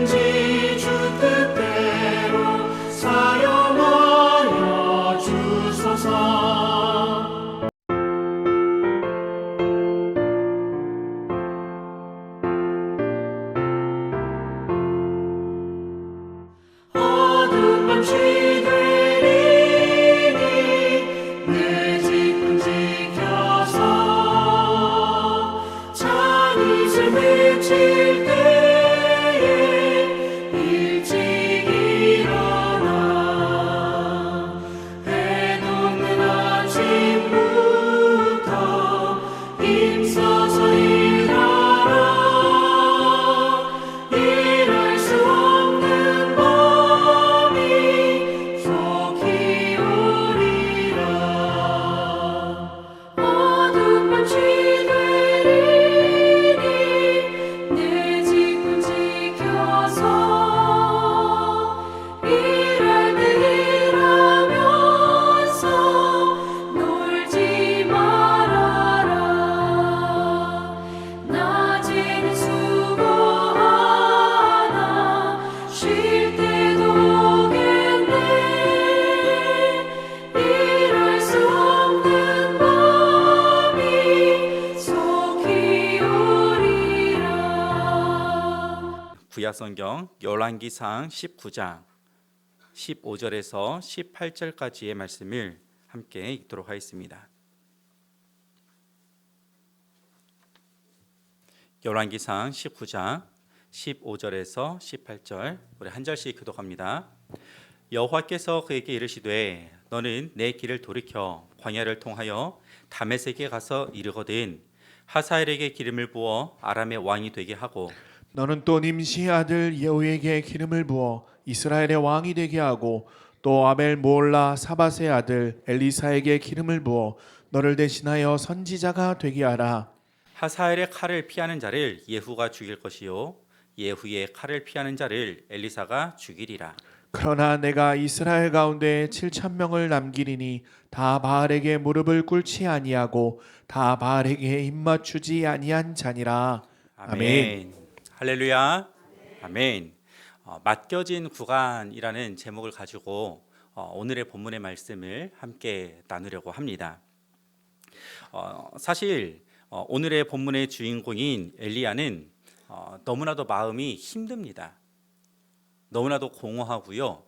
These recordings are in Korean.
언제든지 주 뜻대로 사용하여 주소서. 어두운 밤 시들이니 내 집 지켜서 찬 이슬 맺힐 때에 일찍 일어나 해 녹는 아침부터 힘써서 일하라. 일할 수 없는 밤이 속히 오리라. 어두운 밤 시들이니 내 집 지켜서 일할 때 일하면서 놀지 말아라. 낮에는 수고하나 쉴 때도 오겠네. 일할 수 없는 밤이 속히 오리라. 구약성경 열왕기상 19장 15절에서 18절까지의 말씀을 함께 읽도록 하겠습니다. 열왕기상 19장 15절에서 18절 우리 한 절씩 교독합니다. 여호와께서 그에게 이르시되 너는 내 길을 돌이켜 광야를 통하여 다메섹에 가서 이르거든 하사엘에게 기름을 부어 아람의 왕이 되게 하고 너는 또 nim시의 아들 예후에게 기름을 부어 이스라엘의 왕이 되게 하고 또 아벨 모올라 사밧의 아들 엘리사에게 기름을 부어 너를 대신하여 선지자가 되게 하라. 하사엘의 칼을 피하는 자를 예후가 죽일 것이요 예후의 칼을 피하는 자를 엘리사가 죽이리라. 그러나 내가 이스라엘 가운데 7,000명을 남기리니 다 바알에게 무릎을 꿇지 아니하고 다 바알에게 입맞추지 아니한 자니라. 아멘. 할렐루야. 아멘. 맡겨진 구간이라는 제목을 가지고 오늘의 본문의 말씀을 함께 나누려고 합니다. 사실 오늘의 본문의 주인공인 엘리야는 너무나도 마음이 힘듭니다. 너무나도 공허하고요.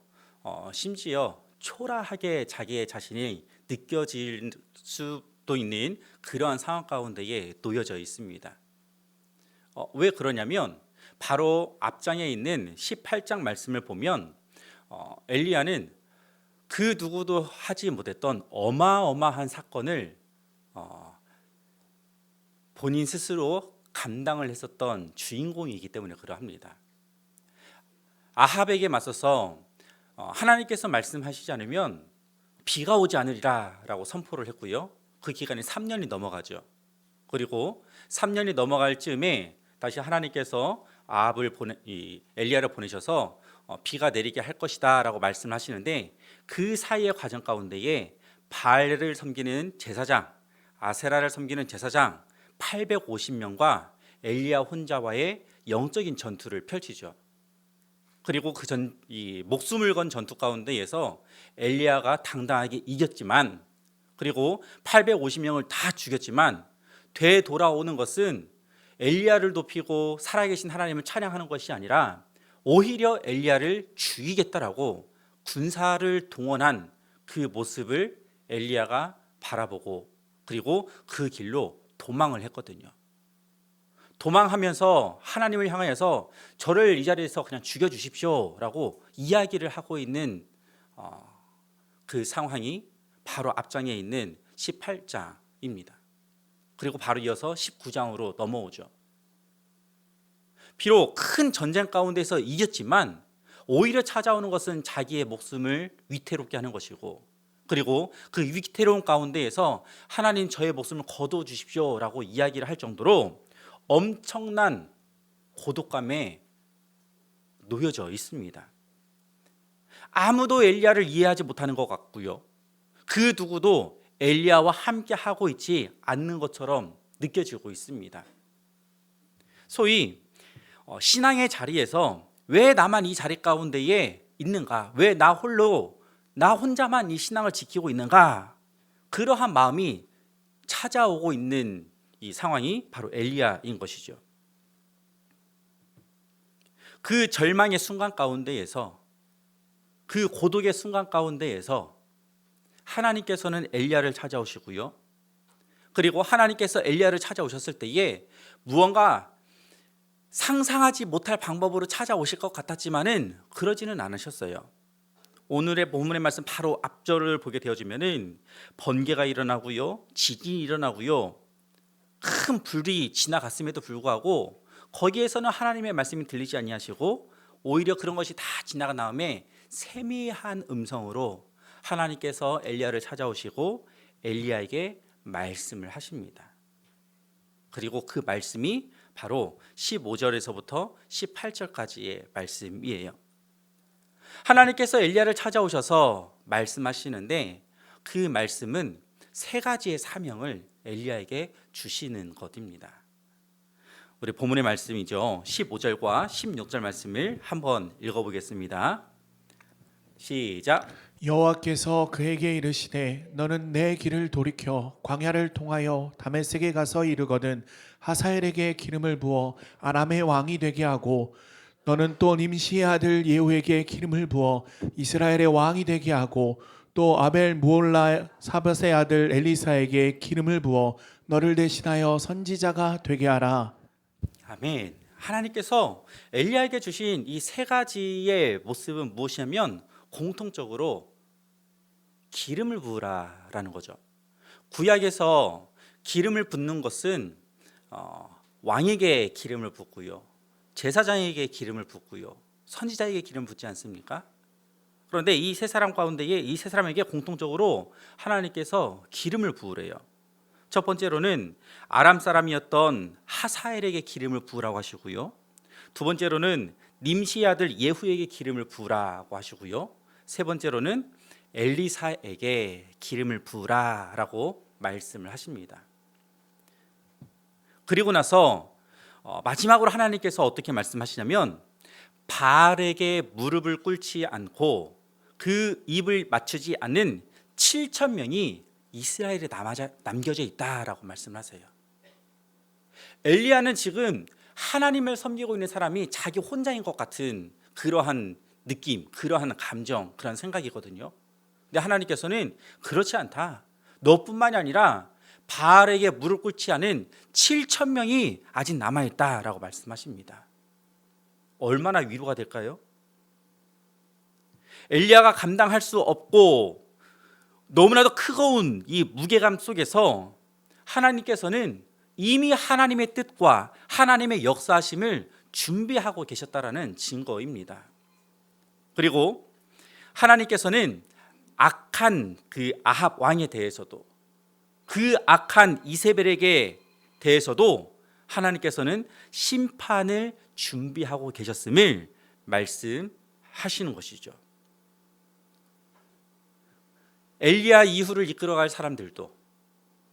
심지어 초라하게 자기의 자신이 느껴질 수도 있는 그러한 상황 가운데에 놓여져 있습니다. 왜 그러냐면 바로 앞장에 있는 18장 말씀을 보면 엘리야는 그 누구도 하지 못했던 어마어마한 사건을 본인 스스로 감당을 했었던 주인공이기 때문에 그러합니다. 아합에게 맞서서 하나님께서 말씀하시지 않으면 비가 오지 않으리라 라고 선포를 했고요. 그 기간이 3년이 넘어가죠. 그리고 3년이 넘어갈 즈음에 다시 하나님께서 엘리야를 보내셔서 비가 내리게 할 것이다 라고 말씀하시는데 그 사이의 과정 가운데에 바알을 섬기는 제사장, 아세라를 섬기는 제사장 850명과 엘리야 혼자와의 영적인 전투를 펼치죠. 그리고 이 목숨을 건 전투 가운데에서 엘리야가 당당하게 이겼지만 그리고 850명을 다 죽였지만 되돌아오는 것은 엘리야를 높이고 살아계신 하나님을 찬양하는 것이 아니라 오히려 엘리야를 죽이겠다라고 군사를 동원한 그 모습을 엘리야가 바라보고 그리고 그 길로 도망을 했거든요. 도망하면서 하나님을 향하여서 저를 이 자리에서 그냥 죽여주십시오라고 이야기를 하고 있는 그 상황이 바로 앞장에 있는 18장입니다. 그리고 바로 이어서 19장으로 넘어오죠. 비록 큰 전쟁 가운데서 이겼지만 오히려 찾아오는 것은 자기의 목숨을 위태롭게 하는 것이고 그리고 그 위태로운 가운데에서 하나님 저의 목숨을 거두어 주십시오라고 이야기를 할 정도로 엄청난 고독감에 놓여져 있습니다. 아무도 엘리야를 이해하지 못하는 것 같고요. 그 누구도 엘리야와 함께 하고 있지 않는 것처럼 느껴지고 있습니다. 소위 신앙의 자리에서 왜 나만 이 자리 가운데에 있는가? 왜 나 혼자만 이 신앙을 지키고 있는가? 그러한 마음이 찾아오고 있는 이 상황이 바로 엘리야인 것이죠. 그 절망의 순간 가운데에서, 그 고독의 순간 가운데에서 하나님께서는 엘리야를 찾아오시고요. 그리고 하나님께서 엘리야를 찾아오셨을 때에 무언가 상상하지 못할 방법으로 찾아오실 것 같았지만은 그러지는 않으셨어요. 오늘의 본문의 말씀 바로 앞절을 보게 되어지면은 번개가 일어나고요, 지진이 일어나고요, 큰 불이 지나갔음에도 불구하고 거기에서는 하나님의 말씀이 들리지 아니하시고 오히려 그런 것이 다 지나간 다음에 세미한 음성으로 하나님께서 엘리야를 찾아오시고 엘리야에게 말씀을 하십니다. 그리고 그 말씀이 바로 15절에서부터 18절까지의 말씀이에요. 하나님께서 엘리야를 찾아오셔서 말씀하시는데 그 말씀은 세 가지의 사명을 엘리야에게 주시는 것입니다. 우리 본문의 말씀이죠. 15절과 16절 말씀을 한번 읽어보겠습니다. 시작. 여호와께서 그에게 이르시되 너는 내 길을 돌이켜 광야를 통하여 다메섹에 가서 이르거든 하사엘에게 기름을 부어 아람의 왕이 되게 하고 너는 또 nim시의 아들 예후에게 기름을 부어 이스라엘의 왕이 되게 하고 또 아벨 무올라 사밧의 아들 엘리사에게 기름을 부어 너를 대신하여 선지자가 되게 하라. 아멘. 하나님께서 엘리야에게 주신 이 세 가지의 모습은 무엇이냐면 공통적으로 기름을 부으라라는 거죠. 구약에서 기름을 붓는 것은 왕에게 기름을 붓고요, 제사장에게 기름을 붓고요, 선지자에게 기름을 붓지 않습니까? 그런데 이 세 사람 가운데에 이 세 사람에게 공통적으로 하나님께서 기름을 부으래요. 첫 번째로는 아람 사람이었던 하사엘에게 기름을 부으라고 하시고요, 두 번째로는 nim시의 아들 예후에게 기름을 부으라고 하시고요, 세 번째로는 엘리사에게 기름을 부으라라고 말씀을 하십니다. 그리고 나서 마지막으로 하나님께서 어떻게 말씀하시냐면 바알에게 무릎을 꿇지 않고 그 입을 맞추지 않는 7천 명이 이스라엘에 남겨져 있다라고 말씀하세요. 엘리야는 지금 하나님을 섬기고 있는 사람이 자기 혼자인 것 같은 그러한 느낌, 그러한 감정, 그런 생각이거든요. 근데 하나님께서는 그렇지 않다. 너뿐만이 아니라 바알에게 무릎 꿇지 않은 7천 명이 아직 남아있다라고 말씀하십니다. 얼마나 위로가 될까요? 엘리야가 감당할 수 없고 너무나도 크고운 이 무게감 속에서 하나님께서는 이미 하나님의 뜻과 하나님의 역사하심을 준비하고 계셨다라는 증거입니다. 그리고 하나님께서는 악한 그 아합 왕에 대해서도 그 악한 이세벨에게 대해서도 하나님께서는 심판을 준비하고 계셨음을 말씀하시는 것이죠. 엘리야 이후를 이끌어갈 사람들도,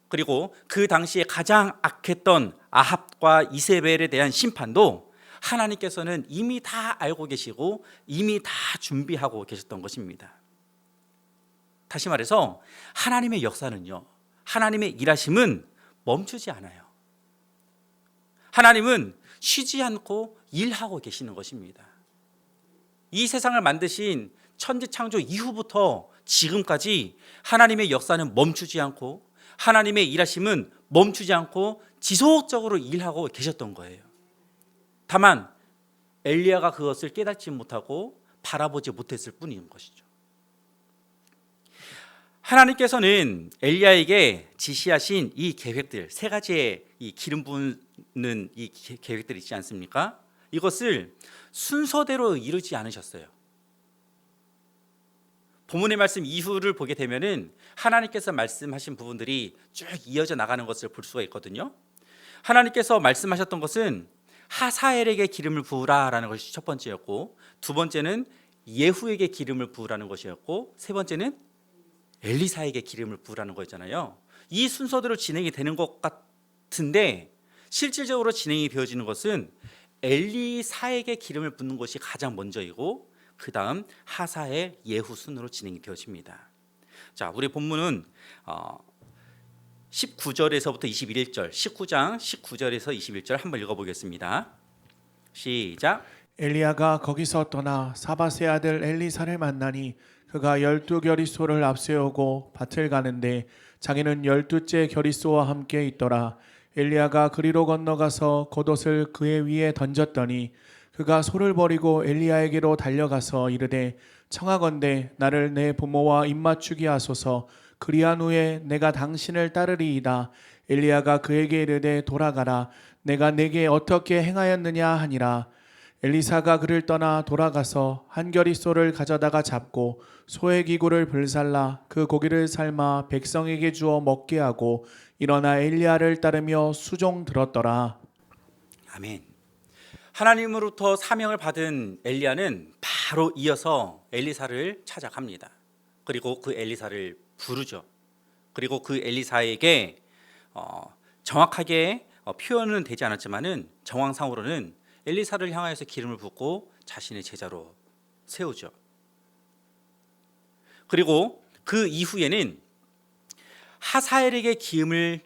그리고 그 당시에 가장 악했던 아합과 이세벨에 대한 심판도 하나님께서는 이미 다 알고 계시고 이미 다 준비하고 계셨던 것입니다. 다시 말해서 하나님의 역사는요, 하나님의 일하심은 멈추지 않아요. 하나님은 쉬지 않고 일하고 계시는 것입니다. 이 세상을 만드신 천지창조 이후부터 지금까지 하나님의 역사는 멈추지 않고 하나님의 일하심은 멈추지 않고 지속적으로 일하고 계셨던 거예요. 다만 엘리야가 그것을 깨닫지 못하고 바라보지 못했을 뿐인 것이죠. 하나님께서는 엘리야에게 지시하신 이 계획들, 세 가지의 이 기름 부는 이 계획들이 있지 않습니까? 이것을 순서대로 이루지 않으셨어요. 본문의 말씀 이후를 보게 되면은 하나님께서 말씀하신 부분들이 쭉 이어져 나가는 것을 볼 수가 있거든요. 하나님께서 말씀하셨던 것은 하사엘에게 기름을 부으라라는 것이 첫 번째였고, 두 번째는 예후에게 기름을 부으라는 것이었고, 세 번째는 엘리사에게 기름을 부으라는 거였잖아요. 이 순서대로 진행이 되는 것 같은데 실질적으로 진행이 되어지는 것은 엘리사에게 기름을 붓는 것이 가장 먼저이고 그 다음 하사엘, 예후 순으로 진행이 되어집니다. 자, 우리 본문은 19절에서부터 21절, 19장 19절에서 21절 한번 읽어보겠습니다. 시작. 엘리야가 거기서 떠나 사밧의 아들 엘리사를 만나니 그가 12겨리소를 앞세우고 밭을 가는데 자기는 12째 겨리소와 함께 있더라. 엘리야가 그리로 건너가서 겉옷을 그의 위에 던졌더니 그가 소를 버리고 엘리야에게로 달려가서 이르되 청하건대 나를 내 부모와 입맞추게 하소서. 그리한 후에 내가 당신을 따르리이다. 엘리야가 그에게 이르되 돌아가라. 내가 내게 어떻게 행하였느냐 하니라. 엘리사가 그를 떠나 돌아가서 한 겨리소를 가져다가 잡고 소의 기구를 불살라 그 고기를 삶아 백성에게 주어 먹게 하고 일어나 엘리야를 따르며 수종 들었더라. 아멘. 하나님으로부터 사명을 받은 엘리야는 바로 이어서 엘리사를 찾아갑니다. 그리고 그 엘리사를 부르죠. 그리고 그 엘리사에게 정확하게 표현은 되지 않았지만은 정황상으로는 엘리사를 향하여서 기름을 붓고 자신의 제자로 세우죠. 그리고 그 이후에는 하사엘에게 기름을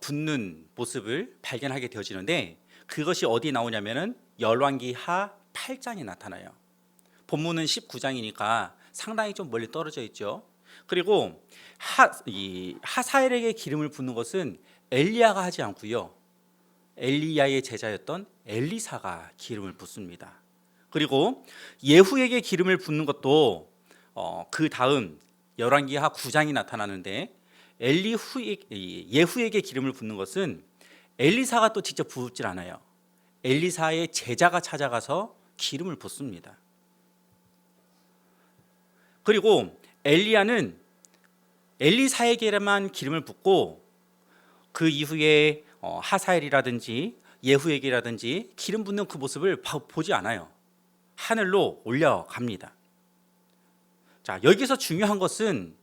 붓는 모습을 발견하게 되어지는데 그것이 어디 나오냐면은 열왕기하 8장에 나타나요. 본문은 19장이니까 상당히 좀 멀리 떨어져 있죠. 그리고 하사엘에게 기름을 붓는 것은 엘리야가 하지 않고요. 엘리야의 제자였던 엘리사가 기름을 붓습니다. 그리고 예후에게 기름을 붓는 것도 그 다음 열왕기하 9장이 나타나는데 예후에게 기름을 붓는 것은 엘리사가 또 직접 붓질 않아요. 엘리사의 제자가 찾아가서 기름을 붓습니다. 그리고 엘리야는 엘리사에게만 기름을 붓고 그 이후에 하사엘이라든지 예후에게라든지 기름 붓는 그 모습을 보지 않아요. 하늘로 올려갑니다. 자, 여기서 중요한 것은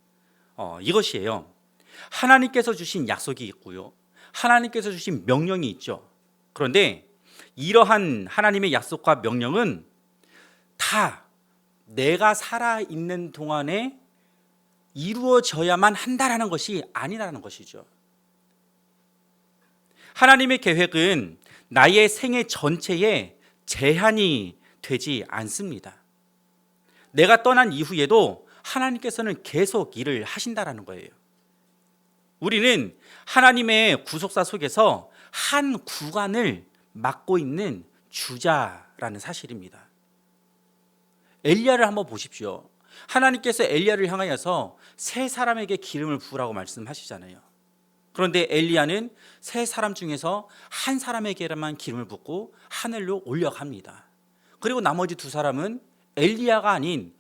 이것이에요. 하나님께서 주신 약속이 있고요. 하나님께서 주신 명령이 있죠. 그런데 이러한 하나님의 약속과 명령은 다 내가 살아있는 동안에 이루어져야만 한다라는 것이 아니라는 것이죠. 하나님의 계획은 나의 생애 전체에 제한이 되지 않습니다. 내가 떠난 이후에도 하나님께서는 계속 일을 하신다라는 거예요. 우리는 하나님의 구속사 속에서 한 구간을 맡고 있는 주자라는 사실입니다. 엘리야를 한번 보십시오. 하나님께서 엘리야를 향하여서 세 사람에게 기름을 부으라고 말씀하시잖아요. 그런데 엘리야는 세 사람 중에서 한 사람에게만 기름을 붓고 하늘로 올려갑니다. 그리고 나머지 두 사람은 엘리야가 아닌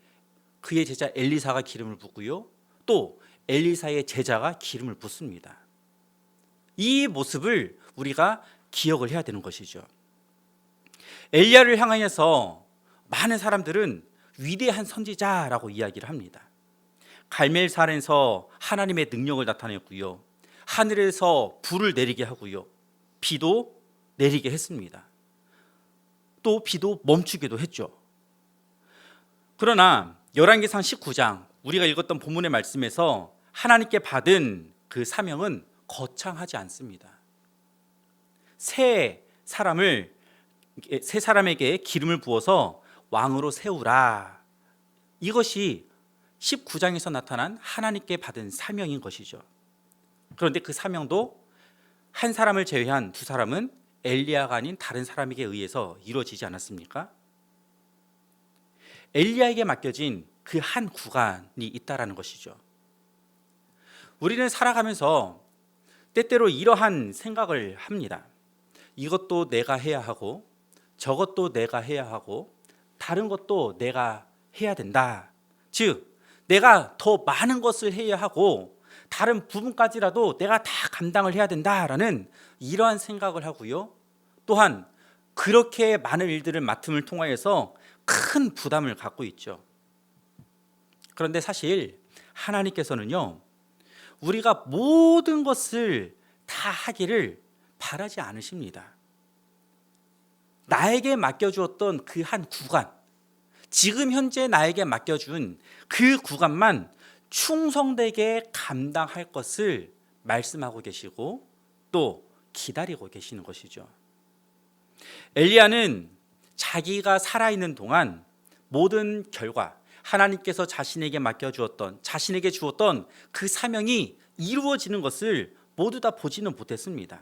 그의 제자 엘리사가 기름을 붓고요. 또 엘리사의 제자가 기름을 붓습니다. 이 모습을 우리가 기억을 해야 되는 것이죠. 엘리야를 향하여서 많은 사람들은 위대한 선지자라고 이야기를 합니다. 갈멜산에서 하나님의 능력을 나타냈고요. 하늘에서 불을 내리게 하고요. 비도 내리게 했습니다. 또 비도 멈추기도 했죠. 그러나 열왕기상 19장 우리가 읽었던 본문의 말씀에서 하나님께 받은 그 사명은 거창하지 않습니다. 세 사람에게 기름을 부어서 왕으로 세우라. 이것이 19장에서 나타난 하나님께 받은 사명인 것이죠. 그런데 그 사명도 한 사람을 제외한 두 사람은 엘리야가 아닌 다른 사람에게 의해서 이루어지지 않았습니까? 엘리야에게 맡겨진 그 한 구간이 있다라는 것이죠. 우리는 살아가면서 때때로 이러한 생각을 합니다. 이것도 내가 해야 하고 저것도 내가 해야 하고 다른 것도 내가 해야 된다. 즉 내가 더 많은 것을 해야 하고 다른 부분까지라도 내가 다 감당을 해야 된다라는 이러한 생각을 하고요. 또한 그렇게 많은 일들을 맡음을 통하여서 큰 부담을 갖고 있죠. 그런데 사실 하나님께서는요, 우리가 모든 것을 다 하기를 바라지 않으십니다. 나에게 맡겨주었던 그 한 구간, 지금 현재 나에게 맡겨준 그 구간만 충성되게 감당할 것을 말씀하고 계시고 또 기다리고 계시는 것이죠. 엘리야는 자기가 살아있는 동안 모든 결과, 하나님께서 자신에게 맡겨주었던, 자신에게 주었던 그 사명이 이루어지는 것을 모두 다 보지는 못했습니다.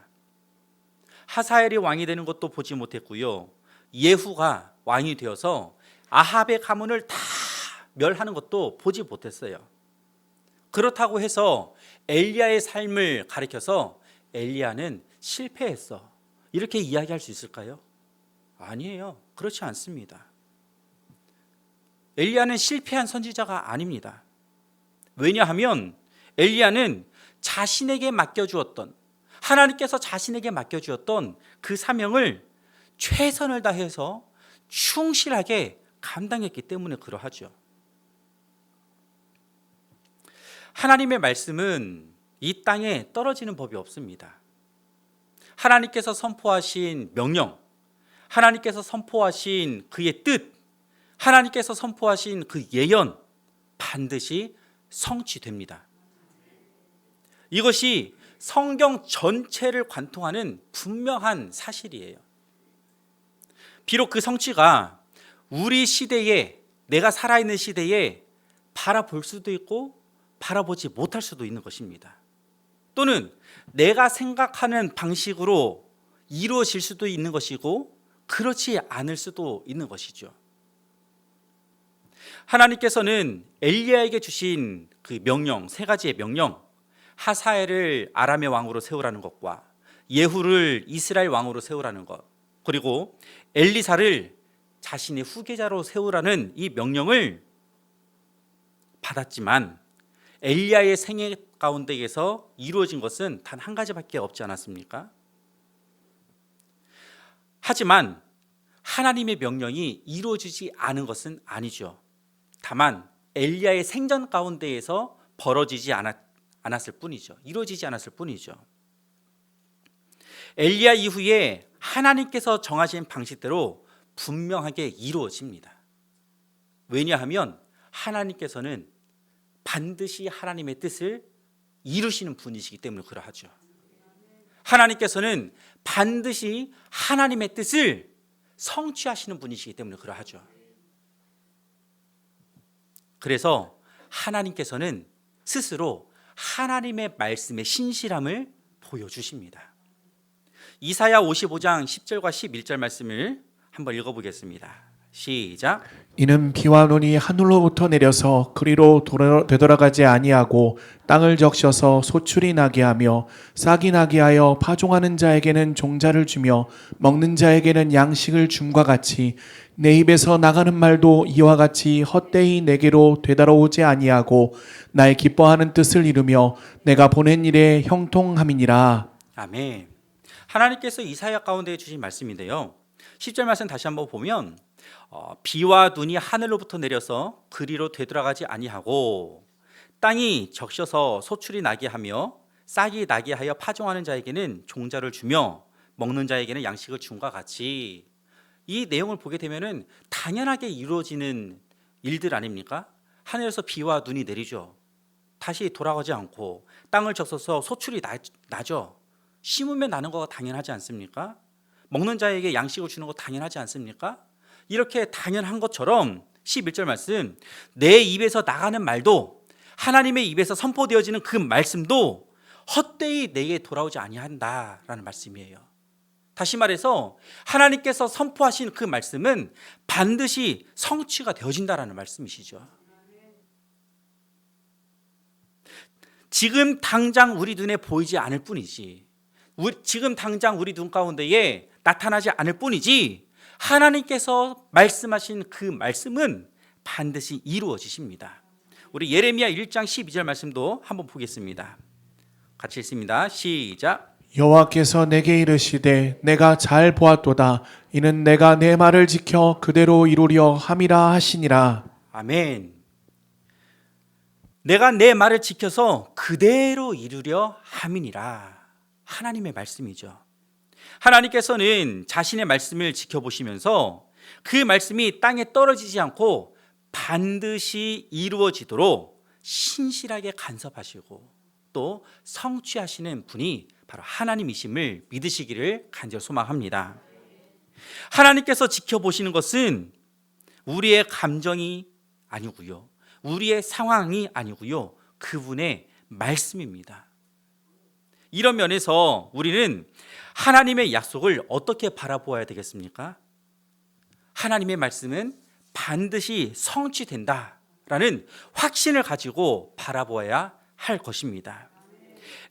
하사엘이 왕이 되는 것도 보지 못했고요, 예후가 왕이 되어서 아합의 가문을 다 멸하는 것도 보지 못했어요. 그렇다고 해서 엘리야의 삶을 가리켜서 엘리야는 실패했어, 이렇게 이야기할 수 있을까요? 아니에요. 그렇지 않습니다. 엘리야는 실패한 선지자가 아닙니다. 왜냐하면 엘리야는 자신에게 맡겨주었던, 하나님께서 자신에게 맡겨주었던 그 사명을 최선을 다해서 충실하게 감당했기 때문에 그러하죠. 하나님의 말씀은 이 땅에 떨어지는 법이 없습니다. 하나님께서 선포하신 명령, 하나님께서 선포하신 그의 뜻, 하나님께서 선포하신 그 예언 반드시 성취됩니다. 이것이 성경 전체를 관통하는 분명한 사실이에요. 비록 그 성취가 우리 시대에, 내가 살아있는 시대에 바라볼 수도 있고 바라보지 못할 수도 있는 것입니다. 또는 내가 생각하는 방식으로 이루어질 수도 있는 것이고 그렇지 않을 수도 있는 것이죠. 하나님께서는 엘리야에게 주신 그 명령, 세 가지의 명령, 하사엘을 아람의 왕으로 세우라는 것과 예후를 이스라엘 왕으로 세우라는 것, 그리고 엘리사를 자신의 후계자로 세우라는 이 명령을 받았지만 엘리야의 생애 가운데에서 이루어진 것은 단 한 가지밖에 없지 않았습니까? 하지만 하나님의 명령이 이루어지지 않은 것은 아니죠. 다만 엘리야의 생전 가운데에서 벌어지지 않았을 뿐이죠. 이루어지지 않았을 뿐이죠. 엘리야 이후에 하나님께서 정하신 방식대로 분명하게 이루어집니다. 왜냐하면 하나님께서는 반드시 하나님의 뜻을 이루시는 분이시기 때문에 그러하죠. 하나님께서는 반드시 하나님의 뜻을 성취하시는 분이시기 때문에 그러하죠. 그래서 하나님께서는 스스로 하나님의 말씀의 신실함을 보여주십니다. 이사야 55장 10절과 11절 말씀을 한번 읽어보겠습니다. 시작. 이는 비와 눈이 하늘로부터 내려서 그리로 되돌아가지 아니하고 땅을 적셔서 소출이 나게 하며 싹이 나게 하여 파종하는 자에게는 종자를 주며 먹는 자에게는 양식을 줌과 같이 내 입에서 나가는 말도 이와 같이 헛되이 내게로 되돌아오지 아니하고 나의 기뻐하는 뜻을 이루며 내가 보낸 일에 형통함이니라. 아멘. 하나님께서 이사야 가운데 주신 말씀인데요, 10절 말씀 다시 한번 보면 비와 눈이 하늘로부터 내려서 그리로 되돌아가지 아니하고 땅이 적셔서 소출이 나게 하며 싹이 나게 하여 파종하는 자에게는 종자를 주며 먹는 자에게는 양식을 줌과 같이, 이 내용을 보게 되면은 당연하게 이루어지는 일들 아닙니까? 하늘에서 비와 눈이 내리죠. 다시 돌아가지 않고 땅을 적셔서 소출이 나죠. 심으면 나는 거가 당연하지 않습니까? 먹는 자에게 양식을 주는 거 당연하지 않습니까? 이렇게 당연한 것처럼 11절 말씀, 내 입에서 나가는 말도, 하나님의 입에서 선포되어지는 그 말씀도 헛되이 내게 돌아오지 아니한다라는 말씀이에요. 다시 말해서 하나님께서 선포하신 그 말씀은 반드시 성취가 되어진다라는 말씀이시죠. 지금 당장 우리 눈에 보이지 않을 뿐이지, 지금 당장 우리 눈 가운데에 나타나지 않을 뿐이지, 하나님께서 말씀하신 그 말씀은 반드시 이루어지십니다. 우리 예레미야 1장 12절 말씀도 한번 보겠습니다. 같이 읽습니다. 시작. 여호와께서 내게 이르시되 내가 잘 보았도다. 이는 내가 내 말을 지켜 그대로 이루려 함이라 하시니라. 아멘. 내가 내 말을 지켜서 그대로 이루려 함이니라. 하나님의 말씀이죠. 하나님께서는 자신의 말씀을 지켜보시면서 그 말씀이 땅에 떨어지지 않고 반드시 이루어지도록 신실하게 간섭하시고 또 성취하시는 분이 바로 하나님이심을 믿으시기를 간절히 소망합니다. 하나님께서 지켜보시는 것은 우리의 감정이 아니고요, 우리의 상황이 아니고요, 그분의 말씀입니다. 이런 면에서 우리는 하나님의 약속을 어떻게 바라보아야 되겠습니까? 하나님의 말씀은 반드시 성취된다라는 확신을 가지고 바라보아야 할 것입니다.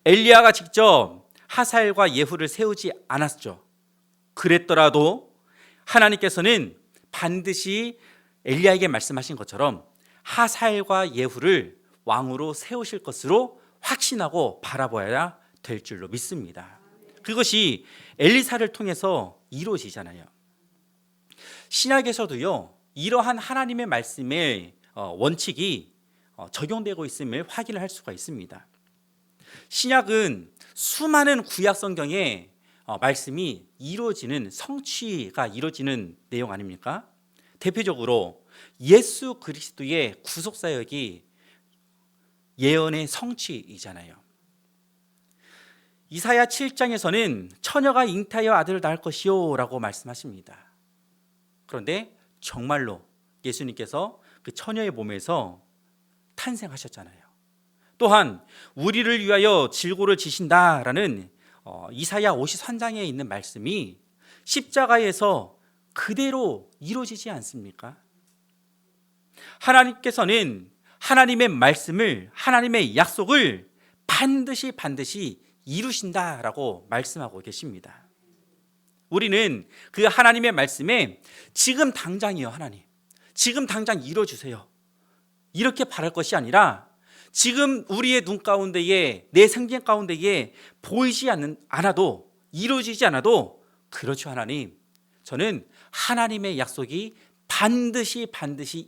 엘리야가 직접 하사엘과 예후를 세우지 않았죠. 그랬더라도 하나님께서는 반드시 엘리야에게 말씀하신 것처럼 하사엘과 예후를 왕으로 세우실 것으로 확신하고 바라봐야 될 줄로 믿습니다. 그것이 엘리사를 통해서 이루어지잖아요. 신약에서도요, 이러한 하나님의 말씀의 원칙이 적용되고 있음을 확인을 할 수가 있습니다. 신약은 수많은 구약 성경의 말씀이 이루어지는, 성취가 이루어지는 내용 아닙니까? 대표적으로 예수 그리스도의 구속 사역이 예언의 성취이잖아요. 이사야 7장에서는 처녀가 잉태하여 아들을 낳을 것이요 라고 말씀하십니다. 그런데 정말로 예수님께서 그 처녀의 몸에서 탄생하셨잖아요. 또한 우리를 위하여 질고를 지신다라는 이사야 53장에 있는 말씀이 십자가에서 그대로 이루어지지 않습니까? 하나님께서는 하나님의 말씀을, 하나님의 약속을 반드시 이루신다라고 말씀하고 계십니다. 우리는 그 하나님의 말씀에 지금 당장이요, 하나님, 지금 당장 이루어주세요, 이렇게 바랄 것이 아니라 지금 우리의 눈 가운데에, 내 생진 가운데에 보이지 않아도, 이루어지지 않아도, 그렇죠 하나님, 저는 하나님의 약속이 반드시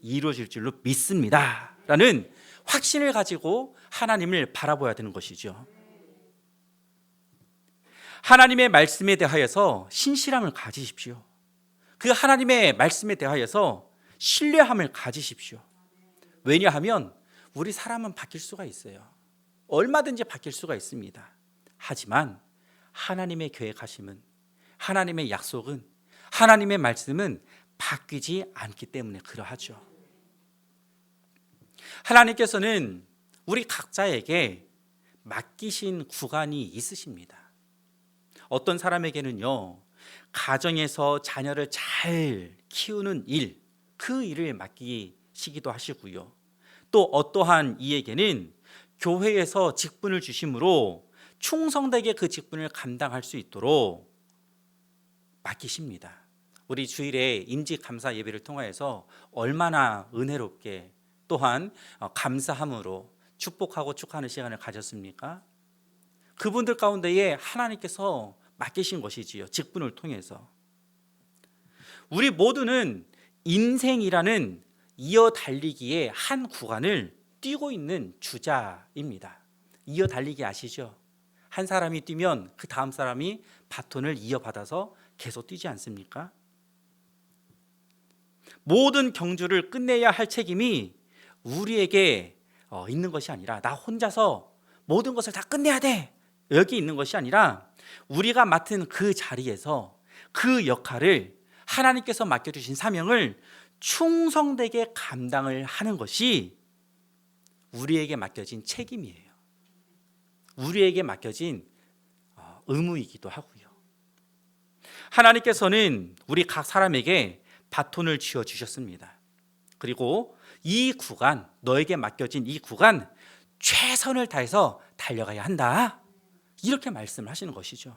이루어질 줄로 믿습니다 라는 확신을 가지고 하나님을 바라봐야 되는 것이죠. 하나님의 말씀에 대하여서 신실함을 가지십시오. 그 하나님의 말씀에 대하여서 신뢰함을 가지십시오. 왜냐하면 우리 사람은 바뀔 수가 있어요. 얼마든지 바뀔 수가 있습니다. 하지만 하나님의 계획하심은, 하나님의 약속은, 하나님의 말씀은 바뀌지 않기 때문에 그러하죠. 하나님께서는 우리 각자에게 맡기신 구간이 있으십니다. 어떤 사람에게는요, 가정에서 자녀를 잘 키우는 일, 그 일을 맡기시기도 하시고요, 또 어떠한 이에게는 교회에서 직분을 주심으로 충성되게 그 직분을 감당할 수 있도록 맡기십니다. 우리 주일에 임직 감사 예배를 통하여서 얼마나 은혜롭게 또한 감사함으로 축복하고 축하하는 시간을 가졌습니까? 그분들 가운데에 하나님께서 맡기신 것이지요, 직분을 통해서. 우리 모두는 인생이라는 이어 달리기의 한 구간을 뛰고 있는 주자입니다. 이어 달리기 아시죠? 한 사람이 뛰면 그 다음 사람이 바톤을 이어받아서 계속 뛰지 않습니까? 모든 경주를 끝내야 할 책임이 우리에게 있는 것이 아니라, 나 혼자서 모든 것을 다 끝내야 돼, 여기 있는 것이 아니라, 우리가 맡은 그 자리에서 그 역할을, 하나님께서 맡겨주신 사명을 충성되게 감당을 하는 것이 우리에게 맡겨진 책임이에요. 우리에게 맡겨진 의무이기도 하고요. 하나님께서는 우리 각 사람에게 바톤을 쥐어주셨습니다. 그리고 이 구간, 너에게 맡겨진 이 구간 최선을 다해서 달려가야 한다, 이렇게 말씀을 하시는 것이죠.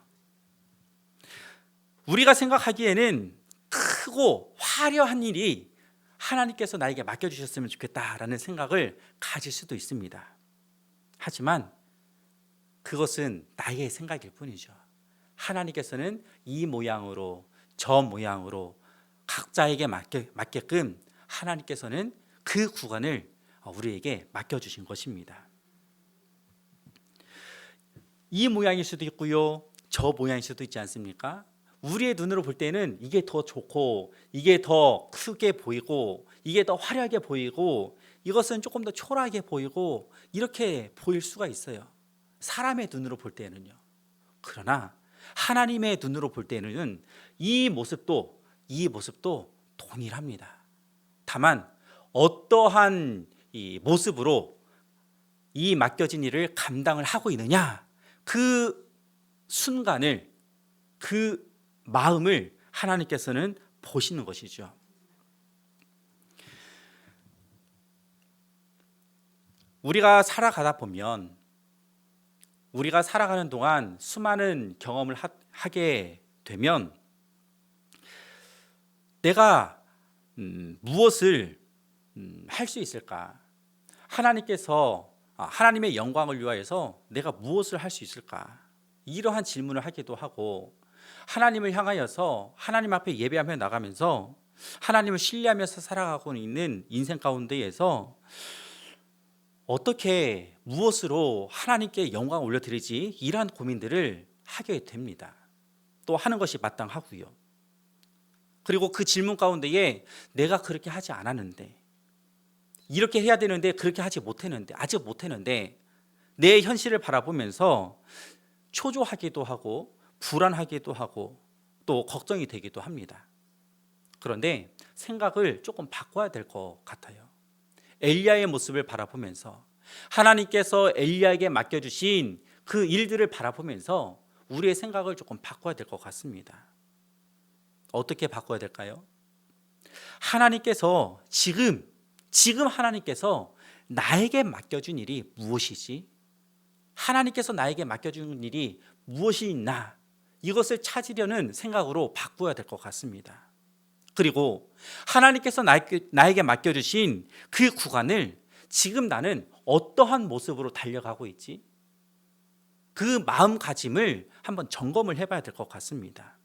우리가 생각하기에는 크고 화려한 일이 하나님께서 나에게 맡겨주셨으면 좋겠다라는 생각을 가질 수도 있습니다. 하지만 그것은 나의 생각일 뿐이죠. 하나님께서는 이 모양으로 저 모양으로 각자에게 맞게끔 하나님께서는 그 구간을 우리에게 맡겨주신 것입니다. 이 모양일 수도 있고요, 저 모양일 수도 있지 않습니까? 우리의 눈으로 볼 때는 이게 더 좋고 이게 더 크게 보이고 이게 더 화려하게 보이고 이것은 조금 더 초라하게 보이고 이렇게 보일 수가 있어요. 사람의 눈으로 볼 때는요. 그러나 하나님의 눈으로 볼 때는 이 모습도 동일합니다. 다만 어떠한 이 모습으로 이 맡겨진 일을 감당을 하고 있느냐, 그 순간을, 그 마음을 하나님께서는 보시는 것이죠. 우리가 살아가다 보면, 우리가 살아가는 동안 수많은 경험을 하게 되면 내가 무엇을 할 수 있을까? 하나님께서 하나님의 영광을 위하여서 내가 무엇을 할 수 있을까? 이러한 질문을 하기도 하고, 하나님을 향하여서 하나님 앞에 예배하며 나가면서 하나님을 신뢰하면서 살아가고 있는 인생 가운데에서 어떻게 무엇으로 하나님께 영광을 올려드리지? 이러한 고민들을 하게 됩니다. 또 하는 것이 마땅하고요. 그리고 그 질문 가운데에 내가 그렇게 하지 않았는데, 이렇게 해야 되는데 그렇게 하지 못했는데, 아직 못했는데, 내 현실을 바라보면서 초조하기도 하고 불안하기도 하고 또 걱정이 되기도 합니다. 그런데 생각을 조금 바꿔야 될 것 같아요. 엘리야의 모습을 바라보면서, 하나님께서 엘리야에게 맡겨주신 그 일들을 바라보면서 우리의 생각을 조금 바꿔야 될 것 같습니다. 어떻게 바꿔야 될까요? 하나님께서 지금 하나님께서 나에게 맡겨준 일이 무엇이지? 하나님께서 나에게 맡겨준 일이 무엇이 있나? 이것을 찾으려는 생각으로 바꿔야 될 것 같습니다. 그리고 하나님께서 나에게 맡겨주신 그 구간을 지금 나는 어떠한 모습으로 달려가고 있지? 그 마음가짐을 한번 점검을 해봐야 될 것 같습니다.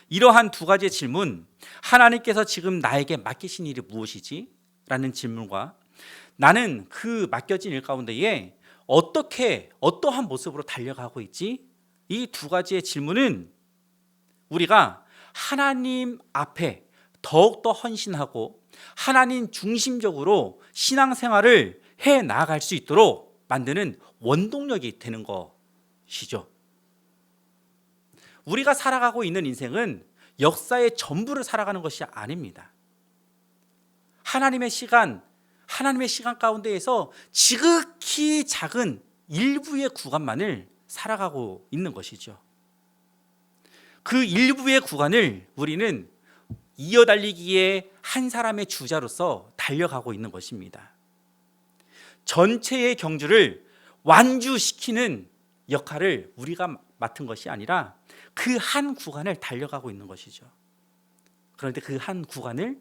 이러한 두 가지의 질문, 하나님께서 지금 나에게 맡기신 일이 무엇이지? 라는 질문과 나는 그 맡겨진 일 가운데에 어떠한 모습으로 달려가고 있지? 이 두 가지의 질문은 우리가 하나님 앞에 더욱더 헌신하고 하나님 중심적으로 신앙생활을 해 나아갈 수 있도록 만드는 원동력이 되는 것이죠. 우리가 살아가고 있는 인생은 역사의 전부를 살아가는 것이 아닙니다. 하나님의 시간 가운데에서 지극히 작은 일부의 구간만을 살아가고 있는 것이죠. 그 일부의 구간을 우리는 이어달리기에 한 사람의 주자로서 달려가고 있는 것입니다. 전체의 경주를 완주시키는 역할을 우리가 맡은 것이 아니라 그 한 구간을 달려가고 있는 것이죠. 그런데 그 한 구간을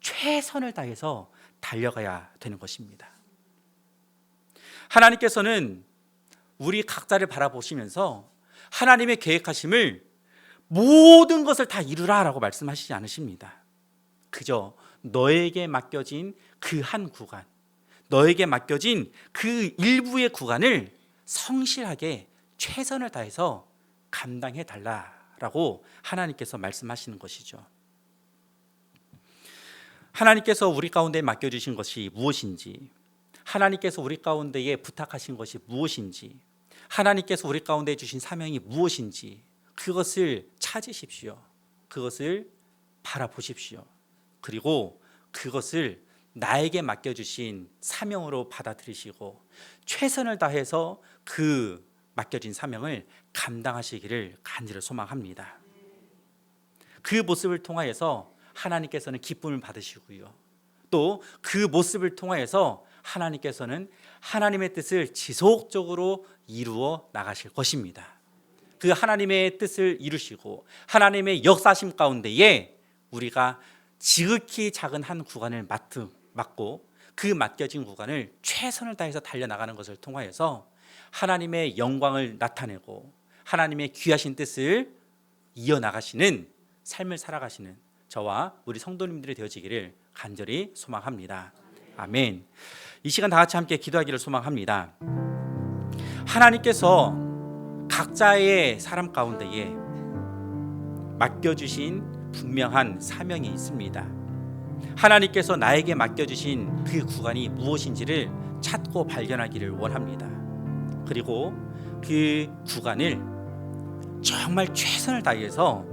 최선을 다해서 달려가야 되는 것입니다. 하나님께서는 우리 각자를 바라보시면서 하나님의 계획하심을 모든 것을 다 이루라라고 말씀하시지 않으십니다. 그저 너에게 맡겨진 그 한 구간, 너에게 맡겨진 그 일부의 구간을 성실하게 최선을 다해서 감당해 달라라고 하나님께서 말씀하시는 것이죠. 하나님께서 우리 가운데 맡겨주신 것이 무엇인지, 하나님께서 우리 가운데에 부탁하신 것이 무엇인지, 하나님께서 우리 가운데 주신 사명이 무엇인지 그것을 찾으십시오. 그것을 바라보십시오. 그리고 그것을 나에게 맡겨주신 사명으로 받아들이시고 최선을 다해서 그 맡겨진 사명을 감당하시기를 간절히 소망합니다. 그 모습을 통하여서 하나님께서는 기쁨을 받으시고요. 또 그 모습을 통하여서 하나님께서는 하나님의 뜻을 지속적으로 이루어 나가실 것입니다. 그 하나님의 뜻을 이루시고 하나님의 역사심 가운데에 우리가 지극히 작은 한 구간을 맡고 그 맡겨진 구간을 최선을 다해서 달려나가는 것을 통하여서 하나님의 영광을 나타내고 하나님의 귀하신 뜻을 이어나가시는 삶을 살아가시는 저와 우리 성도님들이 되어지기를 간절히 소망합니다. 아멘. 이 시간 다 같이 함께 기도하기를 소망합니다. 하나님께서 각자의 사람 가운데에 맡겨주신 분명한 사명이 있습니다. 하나님께서 나에게 맡겨주신 그 구간이 무엇인지를 찾고 발견하기를 원합니다. 그리고 그 구간을 정말 최선을 다해서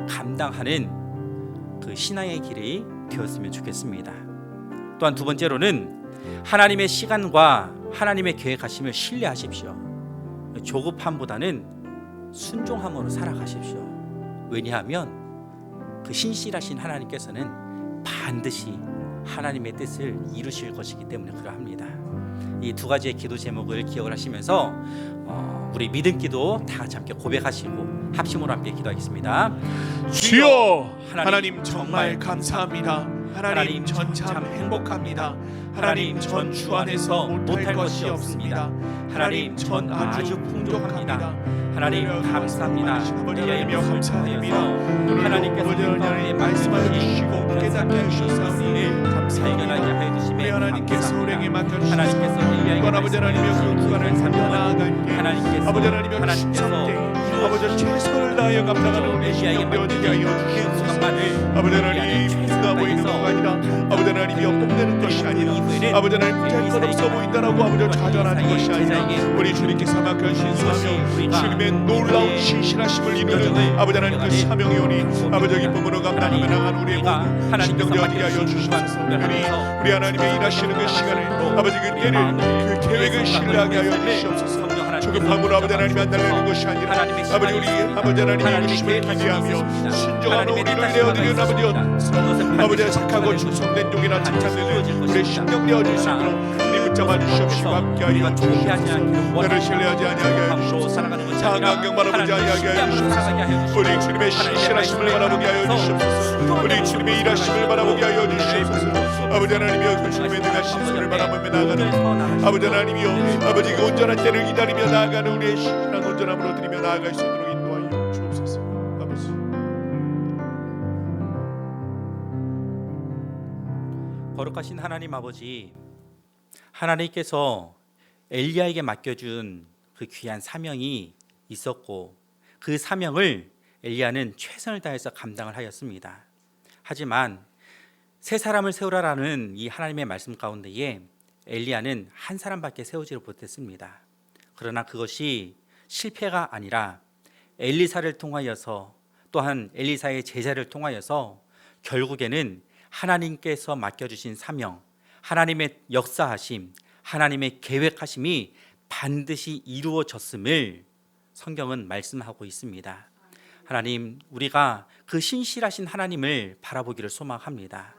감당하는 그 신앙의 길이 되었으면 좋겠습니다. 또한 두 번째로는 하나님의 시간과 하나님의 계획하심을 신뢰하십시오. 조급함보다는 순종함으로 살아가십시오. 왜냐하면 그 신실하신 하나님께서는 반드시 하나님의 뜻을 이루실 것이기 때문에 그러합니다. 이 두 가지의 기도 제목을 기억을 하시면서 우리 믿음 기도 다 같이 함께 고백하시고 합심으로 함께 기도하겠습니다. 주여, 하나님 정말 감사합니다. 하나님 전 참 행복합니다. 하나님 전 주 안에서 못할 것이 없습니다. 하나님 전 아주 풍족합니다. 하나님 감사합니다. 하나님이여 감사합니다. 하나님께서 하나님 말씀하여 주시고 깨닫게 해주셨사오니 발견하게 감사합니다. 하여 주심에 우리 하나님께서 우리에게 맡겨주신 하나님께서 엘리야에게 아버지 하나님이여 그 구간을 살려 나아갈 때 하나님께서 아버지 하나님이여 충성되 아버지 최선을 다하여 감당하는 우리 신령 되어지게 하여 주시옵소서. 아버지 하나님 누가 보이는 것가 아니라 아버지 하나님이여 뽐내는 것이 아니라 아버지 하나님 할 것 없어 보인다라고 아버지 좌절하는 것이 아니라 우리 주님께서 맡겨주신 사명 주님의 놀라운 신실하심을 이루는 아버지 하나님 그 사명이 오니 아버지 기쁨으로 감당하며 나가는 우리의 모든 신령 되어지게 하여 주시옵소서. 우리 하나님의 일하시는 그 시간을 아버지 그 때를 그 계획을 신뢰하게 하여 주시옵소서. 조급함으로 아버지 하나님이 안달내는 것이 아니라 아버지 우리 아버지 하나님의 이루심을 기대하며 순종하는 우리를 내어드리는 아버지 착하고 충성된 종이나 칭찬되는 우리 심령 내어줄 수 있도록 우리 붙잡아 주시옵시고 함께하여 주시옵소서. 너를 신뢰하지 아니하게 하여 주시옵소서. 상한 안경 바라보지 아니하게 하여 주시옵소서. 우리 주님의 신실하심을 바라보게 하여 주시옵소서. 우리 주님의 일하심을 바라보게 하여 주시옵소서. 아버지 하나님이여 그 주님의 능하신 손을 바라보며 나아가는 아버지 하나님이여 아버지 그 온전한 때를 기다리며 나아가는 우리의 신실한 온전함으로 드리며 나아갈 수 있도록 인도하여 주옵소서. 아버지 거룩하신 하나님 아버지, 하나님께서 엘리야에게 맡겨준 그 귀한 사명이 있었고 그 사명을 엘리야는 최선을 다해서 감당을 하였습니다. 하지만 세 사람을 세우라라는 이 하나님의 말씀 가운데에 엘리야는 한 사람밖에 세우지를 못했습니다. 그러나 그것이 실패가 아니라 엘리사를 통하여서 또한 엘리사의 제자를 통하여서 결국에는 하나님께서 맡겨주신 사명, 하나님의 역사하심, 하나님의 계획하심이 반드시 이루어졌음을 성경은 말씀하고 있습니다. 하나님, 우리가 그 신실하신 하나님을 바라보기를 소망합니다.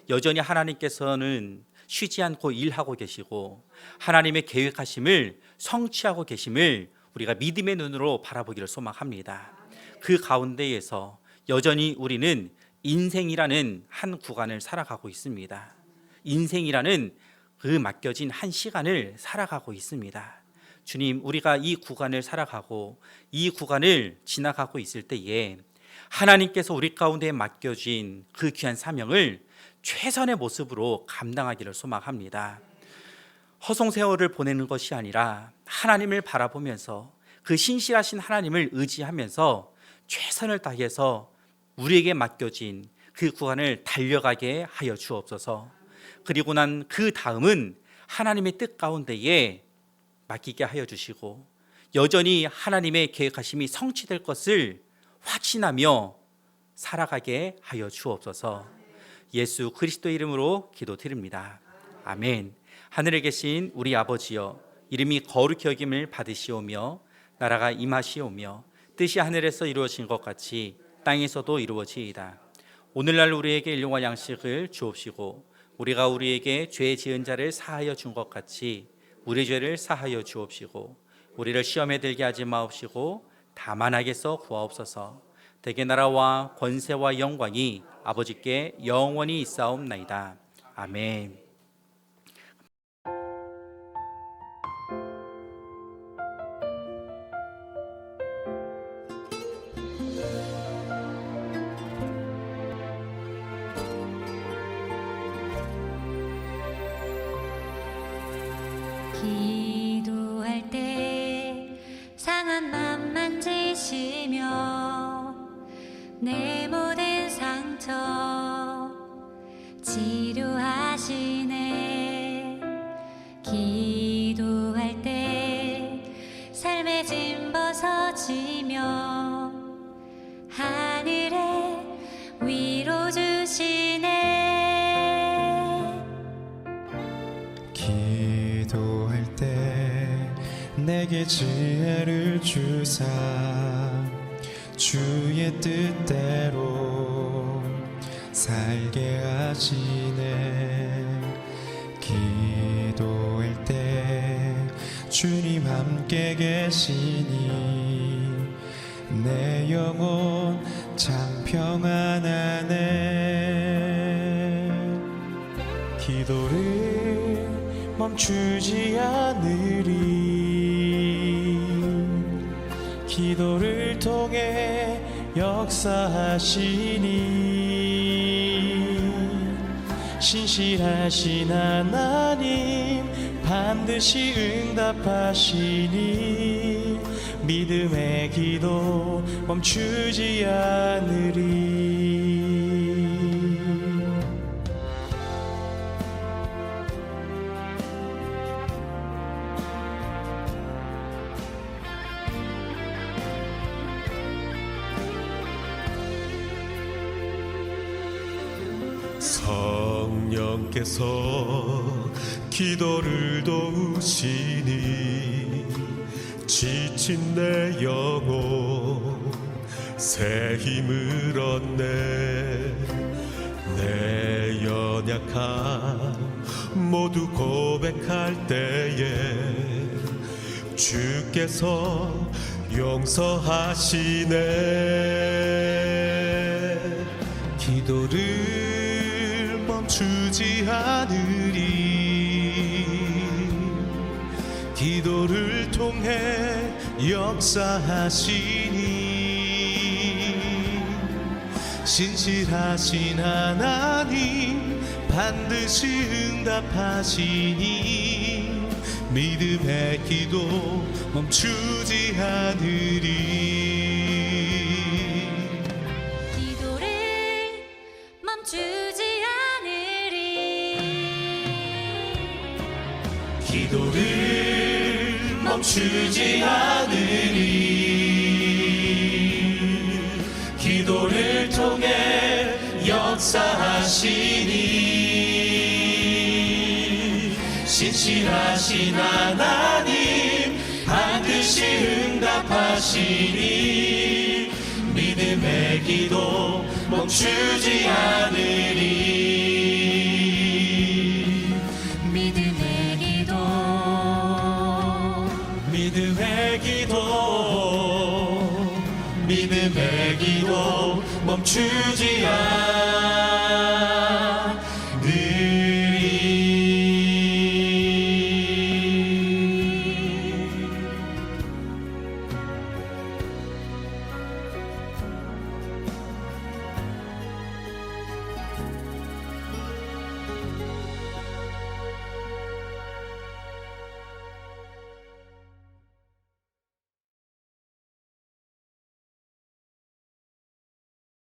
여전히 하나님께서는 쉬지 않고 일하고 계시고 하나님의 계획하심을 성취하고 계심을 우리가 믿음의 눈으로 바라보기를 소망합니다. 그 가운데에서 여전히 우리는 인생이라는 한 구간을 살아가고 있습니다. 인생이라는 그 맡겨진 한 시간을 살아가고 있습니다. 주님, 우리가 이 구간을 살아가고 이 구간을 지나가고 있을 때에 하나님께서 우리 가운데 맡겨진 그 귀한 사명을 최선의 모습으로 감당하기를 소망합니다. 허송세월을 보내는 것이 아니라 하나님을 바라보면서 그 신실하신 하나님을 의지하면서 최선을 다해서 우리에게 맡겨진 그 구간을 달려가게 하여 주옵소서. 그리고 난 그 다음은 하나님의 뜻 가운데에 맡기게 하여 주시고 여전히 하나님의 계획하심이 성취될 것을 확신하며 살아가게 하여 주옵소서. 예수 그리스도의 이름으로 기도드립니다. 아멘. 하늘에 계신 우리 아버지여, 이름이 거룩히 여김을 받으시오며 나라가 임하시오며 뜻이 하늘에서 이루어진 것 같이 땅에서도 이루어지이다. 오늘날 우리에게 일용할 양식을 주옵시고 우리가 우리에게 죄 지은 자를 사하여 준 것 같이 우리 죄를 사하여 주옵시고 우리를 시험에 들게 하지 마옵시고 다만 악에서 구하옵소서. 대개 나라와 권세와 영광이 아버지께 영원히 있사옵나이다. 아멘. 기도할 때 상한 마음 내 모든 상처 치료하시네. 기도할 때 삶의 짐 벗어지며 하늘에 위로 주시네. 기도할 때 내게 지혜를 주사 주의 뜻대로 살게 하시네. 기도할 때 주님 함께 계시니 내 영혼 참 평안하네. 기도를 멈추지 않으리. 기도를 통해 역사하시니 신실하신 하나님 반드시 응답하시니 믿음의 기도 멈추지 않으리. 성령께서 기도를 도우시니 지친 내 영혼 새 힘을 얻네. 내 연약함 모두 고백할 때에 주께서 용서하시네. 기도를 멈추지 않으리. 기도를 통해 역사하시니 신실하신 하나님 반드시 응답하시니 믿음의 기도 멈추지 않으리. 기도를 멈추지 않으리. 기도를 멈추지 않으리. 기도를 통해 역사하시니 신실하신 하나님 반드시 응답하시니 믿음의 기도 멈추지 않으리. 믿음의 기도 믿음의 기도 믿음의 기도 멈추지 않으리.